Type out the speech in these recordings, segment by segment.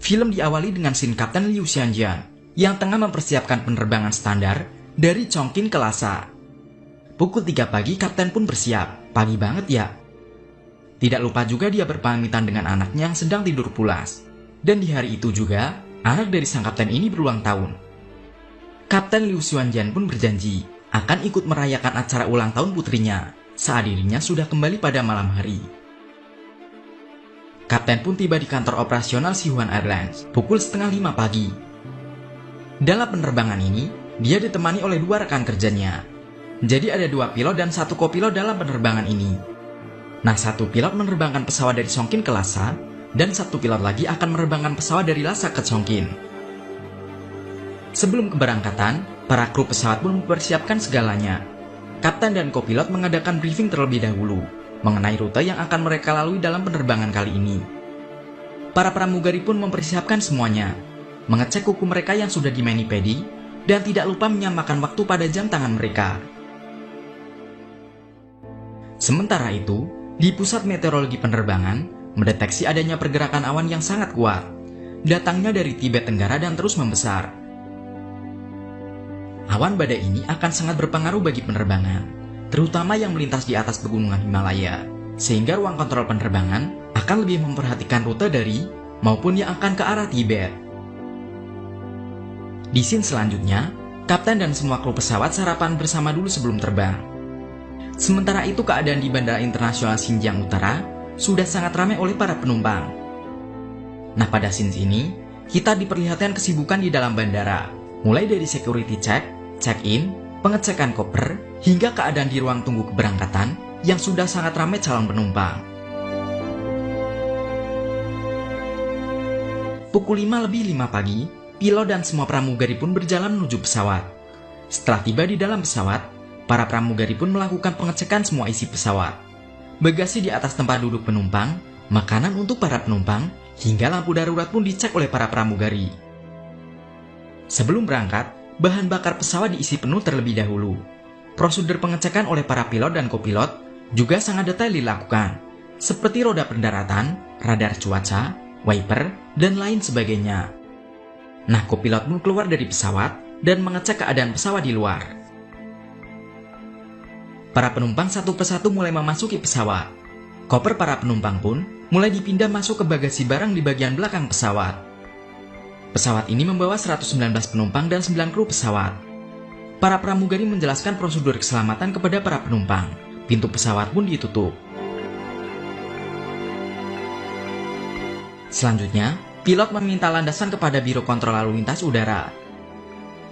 Film diawali dengan scene Kapten Liu Xianjian yang tengah mempersiapkan penerbangan standar dari Chongqing ke Lhasa. Pukul 3 pagi Kapten pun bersiap, pagi banget ya. Tidak lupa juga dia berpamitan dengan anaknya yang sedang tidur pulas. Dan di hari itu juga, anak dari sang kapten ini berulang tahun. Kapten Liu Xianjian pun berjanji akan ikut merayakan acara ulang tahun putrinya saat dirinya sudah kembali pada malam hari. Kapten pun tiba di kantor operasional Sihuan Airlines pukul setengah 5 pagi. Dalam penerbangan ini, dia ditemani oleh 2 rekan kerjanya. Jadi ada 2 pilot dan 1 kopilot dalam penerbangan ini. Nah, 1 pilot menerbangkan pesawat dari Chongqing ke Lhasa, dan 1 pilot lagi akan menerbangkan pesawat dari Lhasa ke Chongqing. Sebelum keberangkatan, para kru pesawat pun mempersiapkan segalanya. Kapten dan kopilot mengadakan briefing terlebih dahulu mengenai rute yang akan mereka lalui dalam penerbangan kali ini. Para pramugari pun mempersiapkan semuanya, mengecek kuku mereka yang sudah di mani-pedi, dan tidak lupa menyamakan waktu pada jam tangan mereka. Sementara itu, di pusat meteorologi penerbangan, mendeteksi adanya pergerakan awan yang sangat kuat, datangnya dari Tibet Tenggara dan terus membesar. Awan badai ini akan sangat berpengaruh bagi penerbangan, terutama yang melintas di atas pegunungan Himalaya, sehingga ruang kontrol penerbangan akan lebih memperhatikan rute dari maupun yang akan ke arah Tibet. Di scene selanjutnya, kapten dan semua kru pesawat sarapan bersama dulu sebelum terbang. Sementara itu keadaan di Bandara Internasional Xinjiang Utara sudah sangat ramai oleh para penumpang. Nah, pada scene ini, kita diperlihatkan kesibukan di dalam bandara, mulai dari security check, check-in, pengecekan koper, hingga keadaan di ruang tunggu keberangkatan yang sudah sangat ramai calon penumpang. Pukul 5:05 pagi, pilot dan semua pramugari pun berjalan menuju pesawat. Setelah tiba di dalam pesawat, para pramugari pun melakukan pengecekan semua isi pesawat. Bagasi di atas tempat duduk penumpang, makanan untuk para penumpang, hingga lampu darurat pun dicek oleh para pramugari. Sebelum berangkat, bahan bakar pesawat diisi penuh terlebih dahulu. Prosedur pengecekan oleh para pilot dan kopilot juga sangat detail dilakukan, seperti roda pendaratan, radar cuaca, wiper, dan lain sebagainya. Nah, kopilot pun keluar dari pesawat dan mengecek keadaan pesawat di luar. Para penumpang satu persatu mulai memasuki pesawat. Koper para penumpang pun mulai dipindah masuk ke bagasi barang di bagian belakang pesawat. Pesawat ini membawa 119 penumpang dan 9 kru pesawat. Para pramugari menjelaskan prosedur keselamatan kepada para penumpang. Pintu pesawat pun ditutup. Selanjutnya, pilot meminta landasan kepada Biro Kontrol Lalu Lintas Udara.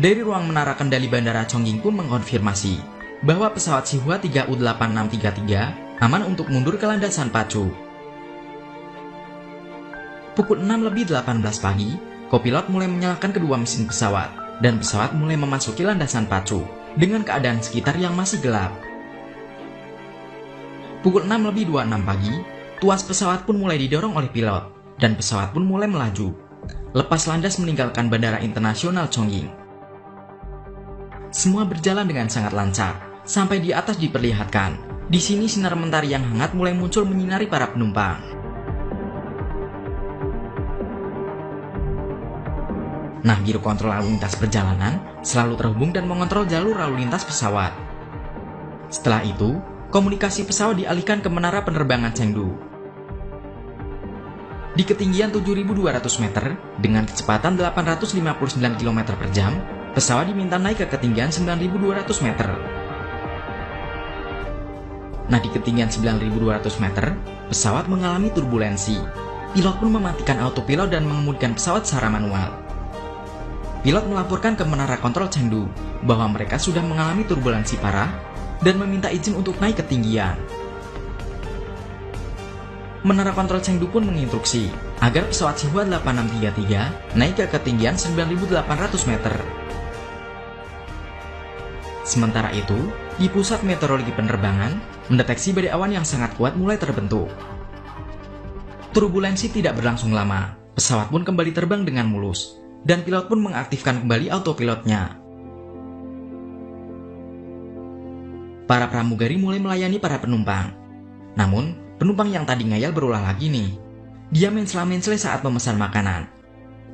Dari ruang menara kendali Bandara Chongqing pun mengkonfirmasi bahwa pesawat Xinhua 3U8633 aman untuk mundur ke landasan pacu. Pukul 6:18 pagi, kopilot mulai menyalakan kedua mesin pesawat, dan pesawat mulai memasuki landasan pacu dengan keadaan sekitar yang masih gelap. Pukul 6:26 pagi, tuas pesawat pun mulai didorong oleh pilot, dan pesawat pun mulai melaju, lepas landas meninggalkan Bandara Internasional Chongqing. Semua berjalan dengan sangat lancar, sampai di atas diperlihatkan. Di sini sinar mentari yang hangat mulai muncul menyinari para penumpang. Nah, Biro Kontrol Lalu Lintas Perjalanan selalu terhubung dan mengontrol jalur lalu lintas pesawat. Setelah itu, komunikasi pesawat dialihkan ke menara penerbangan Chengdu. Di ketinggian 7.200 meter dengan kecepatan 859 km per jam, pesawat diminta naik ke ketinggian 9.200 meter. Nah, di ketinggian 9.200 meter, pesawat mengalami turbulensi. Pilot pun mematikan autopilot dan mengemudikan pesawat secara manual. Pilot melaporkan ke menara kontrol Chengdu bahwa mereka sudah mengalami turbulensi parah dan meminta izin untuk naik ketinggian. Menara kontrol Chengdu pun menginstruksi agar pesawat Xinhua 8633 naik ke ketinggian 9.800 meter. Sementara itu, di pusat meteorologi penerbangan, mendeteksi badai awan yang sangat kuat mulai terbentuk. Turbulensi tidak berlangsung lama, pesawat pun kembali terbang dengan mulus, dan pilot pun mengaktifkan kembali autopilotnya. Para pramugari mulai melayani para penumpang. Namun, penumpang yang tadi ngayal berulah lagi nih. Dia mensela-mensele saat memesan makanan.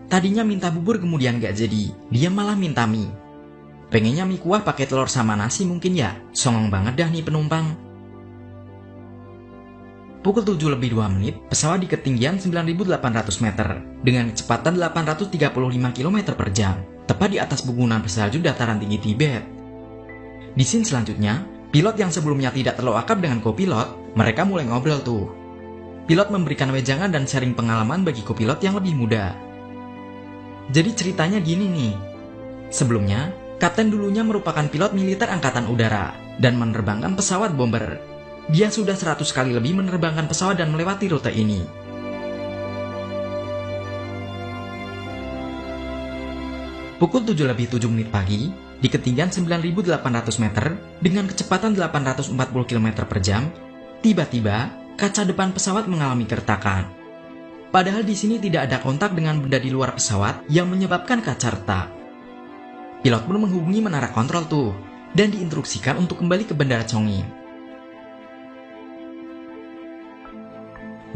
Tadinya minta bubur kemudian gak jadi, dia malah minta mie. Pengennya mie kuah pakai telur sama nasi mungkin ya, songong banget dah nih penumpang. Pukul 7:02, pesawat di ketinggian 9.800 meter dengan kecepatan 835 km per jam, tepat di atas pegunungan bersalju dataran tinggi Tibet. Di scene selanjutnya, pilot yang sebelumnya tidak terlalu akrab dengan kopilot, mereka mulai ngobrol tuh. Pilot memberikan wejangan dan sharing pengalaman bagi kopilot yang lebih muda. Jadi ceritanya gini nih. Sebelumnya, kapten dulunya merupakan pilot militer angkatan udara dan menerbangkan pesawat bomber. Dia sudah 100 kali lebih menerbangkan pesawat dan melewati rute ini. Pukul 7:07 pagi, di ketinggian 9.800 meter dengan kecepatan 840 km per jam, tiba-tiba kaca depan pesawat mengalami keretakan. Padahal di sini tidak ada kontak dengan benda di luar pesawat yang menyebabkan kaca retak. Pilot pun menghubungi menara kontrol tuh dan diinstruksikan untuk kembali ke Bandara Chongqing.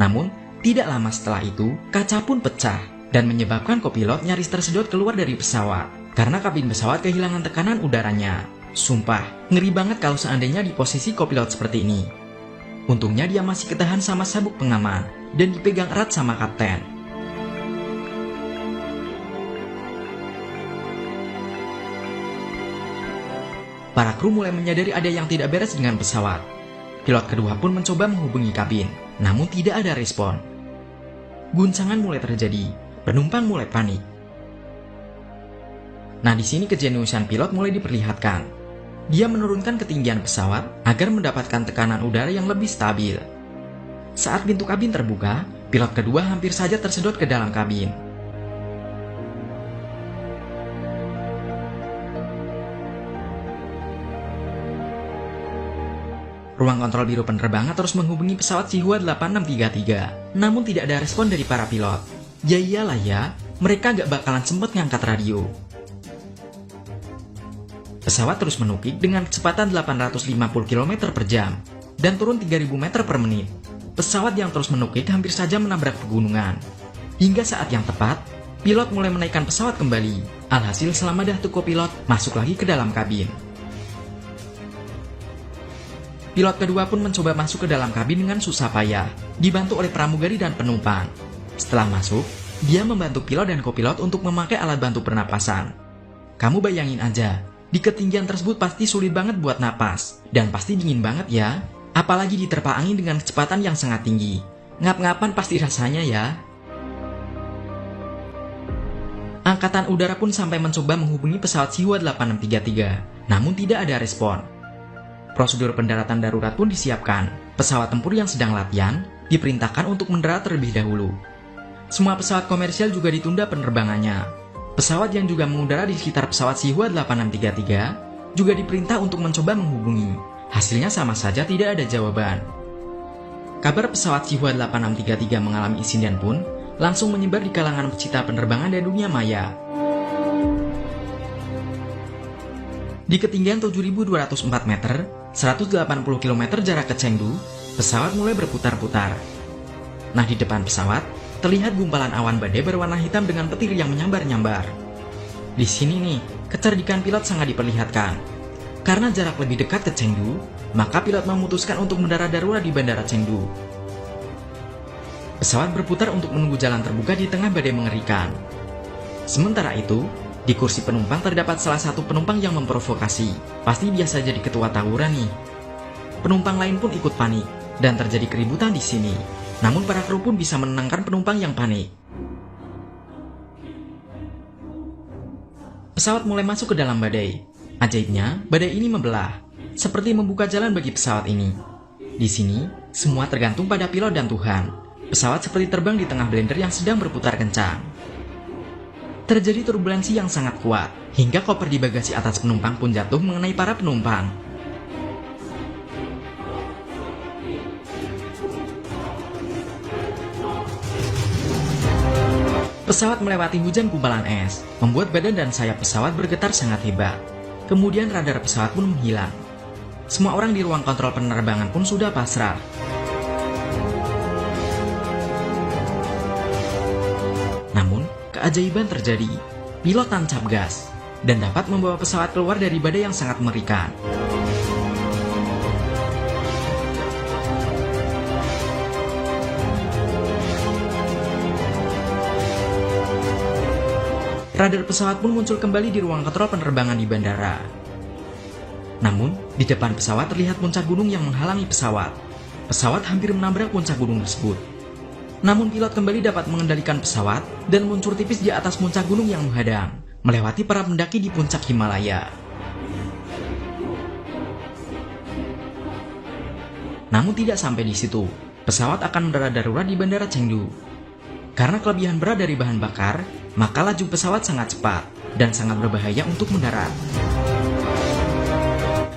Namun, tidak lama setelah itu, kaca pun pecah dan menyebabkan kopilot nyaris tersedot keluar dari pesawat karena kabin pesawat kehilangan tekanan udaranya. Sumpah, ngeri banget kalau seandainya di posisi kopilot seperti ini. Untungnya dia masih ketahan sama sabuk pengaman dan dipegang erat sama kapten. Para kru mulai menyadari ada yang tidak beres dengan pesawat. Pilot kedua pun mencoba menghubungi kabin, namun tidak ada respon. Guncangan mulai terjadi, penumpang mulai panik. Nah, di sini kejeniusan pilot mulai diperlihatkan. Dia menurunkan ketinggian pesawat agar mendapatkan tekanan udara yang lebih stabil. Saat pintu kabin terbuka, pilot kedua hampir saja tersedot ke dalam kabin. Ruang kontrol biro penerbangan terus menghubungi pesawat Zhihua 8633, namun tidak ada respon dari para pilot. Ya iyalah ya, mereka gak bakalan sempet ngangkat radio. Pesawat terus menukik dengan kecepatan 850 km per jam dan turun 3000 meter per menit. Pesawat yang terus menukik hampir saja menabrak pegunungan. Hingga saat yang tepat, pilot mulai menaikkan pesawat kembali. Alhasil selama dah tuh kopilot masuk lagi ke dalam kabin. Pilot kedua pun mencoba masuk ke dalam kabin dengan susah payah, dibantu oleh pramugari dan penumpang. Setelah masuk, dia membantu pilot dan kopilot untuk memakai alat bantu pernapasan. Kamu bayangin aja, di ketinggian tersebut pasti sulit banget buat napas, dan pasti dingin banget ya, apalagi diterpa angin dengan kecepatan yang sangat tinggi. Ngap-ngapan pasti rasanya ya. Angkatan udara pun sampai mencoba menghubungi pesawat Zhihua 8633, namun tidak ada respon. Prosedur pendaratan darurat pun disiapkan. Pesawat tempur yang sedang latihan diperintahkan untuk mendarat terlebih dahulu. Semua pesawat komersial juga ditunda penerbangannya. Pesawat yang juga mengudara di sekitar pesawat Zhihua 8633 juga diperintah untuk mencoba menghubungi. Hasilnya sama saja tidak ada jawaban. Kabar pesawat Zhihua 8633 mengalami insiden pun langsung menyebar di kalangan pecinta penerbangan dan dunia maya. Di ketinggian 7.204 meter, 180 km jarak ke Chengdu, pesawat mulai berputar-putar. Nah, di depan pesawat, terlihat gumpalan awan badai berwarna hitam dengan petir yang menyambar-nyambar. Di sini nih, kecerdikan pilot sangat diperlihatkan. Karena jarak lebih dekat ke Chengdu, maka pilot memutuskan untuk mendarat darurat di Bandara Chengdu. Pesawat berputar untuk menunggu jalan terbuka di tengah badai mengerikan. Sementara itu, di kursi penumpang terdapat salah satu penumpang yang memprovokasi. Pasti biasa jadi ketua tawuran nih. Penumpang lain pun ikut panik dan terjadi keributan di sini. Namun para kru pun bisa menenangkan penumpang yang panik. Pesawat mulai masuk ke dalam badai. Ajaibnya, badai ini membelah, seperti membuka jalan bagi pesawat ini. Di sini, semua tergantung pada pilot dan Tuhan. Pesawat seperti terbang di tengah blender yang sedang berputar kencang. Terjadi turbulensi yang sangat kuat, hingga koper di bagasi atas penumpang pun jatuh mengenai para penumpang. Pesawat melewati hujan gumpalan es, membuat badan dan sayap pesawat bergetar sangat hebat. Kemudian radar pesawat pun menghilang. Semua orang di ruang kontrol penerbangan pun sudah pasrah. Namun, keajaiban terjadi. Pilot tancap gas dan dapat membawa pesawat keluar dari badai yang sangat mengerikan. Radar pesawat pun muncul kembali di ruang kontrol penerbangan di bandara. Namun, di depan pesawat terlihat puncak gunung yang menghalangi pesawat. Pesawat hampir menabrak puncak gunung tersebut. Namun pilot kembali dapat mengendalikan pesawat dan meluncur tipis di atas puncak gunung yang menghadang, melewati para pendaki di puncak Himalaya. Namun tidak sampai di situ, pesawat akan mendarat darurat di Bandara Chengdu. Karena kelebihan berat dari bahan bakar, maka laju pesawat sangat cepat dan sangat berbahaya untuk mendarat.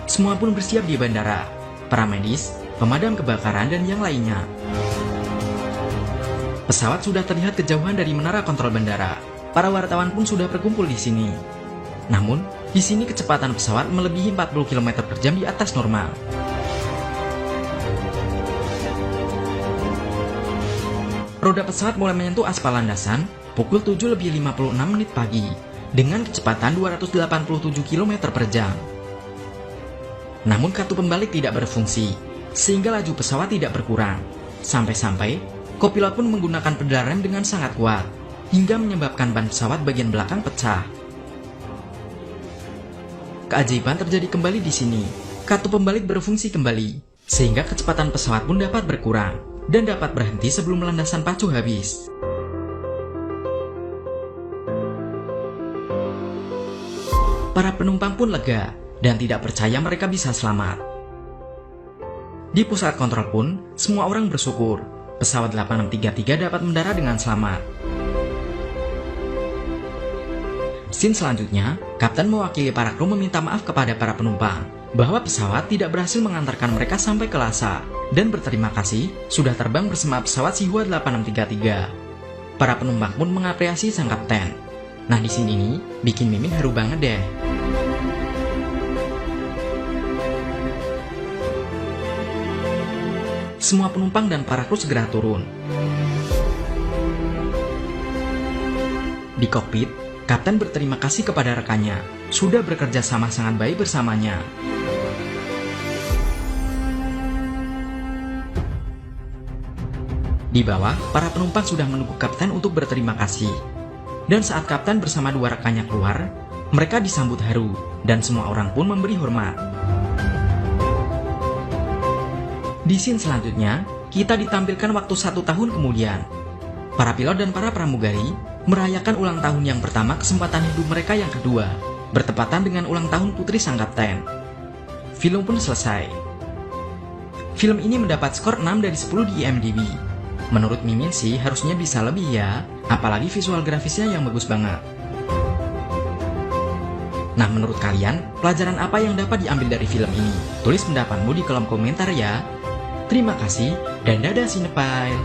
Semua pun bersiap di bandara, para medis, pemadam kebakaran, dan yang lainnya. Pesawat sudah terlihat kejauhan dari menara kontrol bandara. Para wartawan pun sudah berkumpul di sini. Namun, di sini kecepatan pesawat melebihi 40 km per jam di atas normal. Roda pesawat mulai menyentuh aspal landasan pukul 7:56 pagi dengan kecepatan 287 km per jam. Namun kartu pembalik tidak berfungsi, sehingga laju pesawat tidak berkurang. Sampai-sampai, kopilot pun menggunakan pedal rem dengan sangat kuat, hingga menyebabkan ban pesawat bagian belakang pecah. Keajaiban terjadi kembali di sini. Kartu pembalik berfungsi kembali, sehingga kecepatan pesawat pun dapat berkurang dan dapat berhenti sebelum landasan pacu habis. Para penumpang pun lega dan tidak percaya mereka bisa selamat. Di pusat kontrol pun, semua orang bersyukur pesawat 8633 dapat mendarat dengan selamat. Scene selanjutnya, kapten mewakili para kru meminta maaf kepada para penumpang bahwa pesawat tidak berhasil mengantarkan mereka sampai ke Lhasa dan berterima kasih sudah terbang bersama pesawat Shihua 8633. Para penumpang pun mengapresiasi sang kapten. Nah, di sini nih bikin Mimin haru banget deh. Semua penumpang dan para kru segera turun. Di kokpit, kapten berterima kasih kepada rekannya sudah bekerja sama sangat baik bersamanya. Di bawah, para penumpang sudah menunggu kapten untuk berterima kasih. Dan saat kapten bersama dua rekannya keluar, mereka disambut haru dan semua orang pun memberi hormat. Di scene selanjutnya, kita ditampilkan waktu 1 tahun kemudian. Para pilot dan para pramugari merayakan ulang tahun yang pertama kesempatan hidup mereka yang kedua, bertepatan dengan ulang tahun putri sang kapten. Film pun selesai. Film ini mendapat skor 6 dari 10 di IMDb. Menurut Mimin sih harusnya bisa lebih ya, apalagi visual grafisnya yang bagus banget. Nah, menurut kalian, pelajaran apa yang dapat diambil dari film ini? Tulis pendapatmu di kolom komentar ya. Terima kasih, dan dadah Cinephile.